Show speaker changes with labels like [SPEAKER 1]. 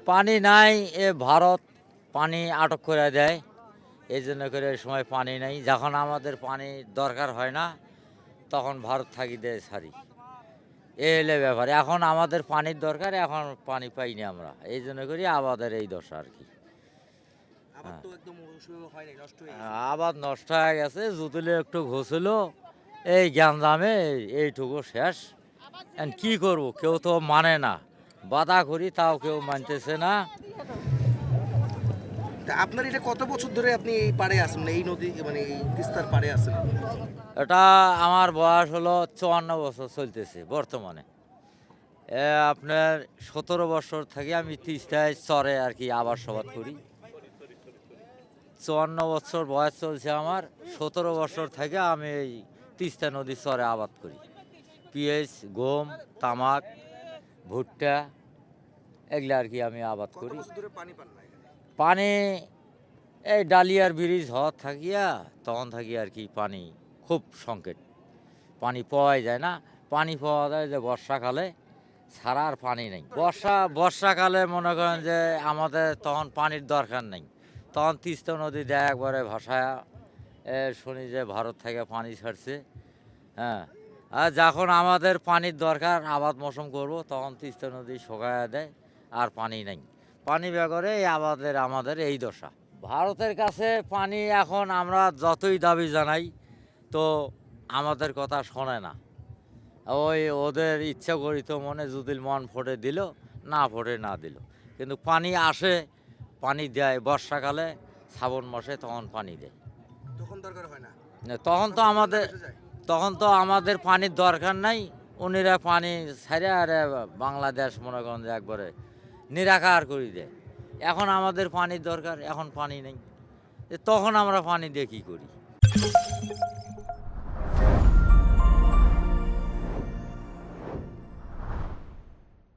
[SPEAKER 1] পানি নাই, ভারত পানি আটক করে দেয়। এই জন্য করে এই সময় পানি নাই। যখন আমাদের পানি দরকার হয় না, তখন ভারত থাকি দেয় সারি। এ হলে ব্যাপার। এখন আমাদের পানির দরকার, এখন পানি পাইনি আমরা। এই জন্য করি আবাদের এই দশা আর কি।
[SPEAKER 2] আবার
[SPEAKER 1] হ্যাঁ।
[SPEAKER 2] তো একদম ওইভাবে হয় নাই, নষ্ট হয়ে গেছে।
[SPEAKER 1] আবাদ নষ্ট হয়ে গেছে, জুতুলে একটু ঘুষল, এই গ্যাঞ্জামে এইটুকু শেষ। এখন কি করব, কেউ তো মানে না। বাধা করি তাও কেউ মানতেছে না।
[SPEAKER 2] তা আপনার এটা কত বছর ধরে আপনি এই পাড়ে আছেন, মানে এই নদী, মানে এই তিস্তার পাড়ে আছেন?
[SPEAKER 1] এটা আমার বয়স হলো 54 বছর চলতেছে বর্তমানে। আপনার 17 বছর থেকে আমি তিস্তায় চরে আর কি আবাদ করি। 54 বছর বয়স চলছে আমার। 17 বছর থেকে আমি এই তিস্তা নদীর চরে আবাদ করি। পেঁয়াজ, গম, তামাক, ভুট্টা, এগুলা আর কি আমি আবাদ
[SPEAKER 2] কত
[SPEAKER 1] করি।
[SPEAKER 2] বছর ধরে পানি পান না এখানে?
[SPEAKER 1] পানি এই ডালিয়ার ব্রিজ হওয়ার থাকিয়া তখন থাকি আর কি পানি খুব সংকট। পানি পাওয়াই যায় না। পানি পাওয়া যায় যে বর্ষাকালে, ছাড়া আর পানি নেই। বর্ষাকালে মনে করেন যে আমাদের তখন পানির দরকার নেই। তখন তিস্তা নদীতে একবারে ভাসায়া শুনি যে ভারত থেকে পানি ছাড়ছে। হ্যাঁ, আর যখন আমাদের পানির দরকার, আবাদ মৌসুম করব, তখন তিস্তা নদী শুকায়া দেয়, আর পানি নেই। পানি বেগরে এই আমাদের এই দশা। ভারতের কাছে পানি এখন আমরা যতই দাবি জানাই, তো আমাদের কথা শোনে না। ওই ওদের ইচ্ছা করিত মনে যদি মন ফোটে দিল, না ফোটে না দিল। কিন্তু পানি আসে, পানি দেয় বর্ষাকালে, শ্রাবণ মাসে তখন পানি দেয়।
[SPEAKER 2] তখন দরকার হয় না,
[SPEAKER 1] তখন তো
[SPEAKER 2] তখন
[SPEAKER 1] আমাদের
[SPEAKER 2] এসে যায়।
[SPEAKER 1] পানির দরকার নাই। উনিরা পানি ছাড়ে আর বাংলাদেশ মনে করেন যে একবারে নিরাকার করে দেয়। এখন আমাদের পানির দরকার, এখন পানি নেই। তখন আমরা পানি দিয়ে কী করি?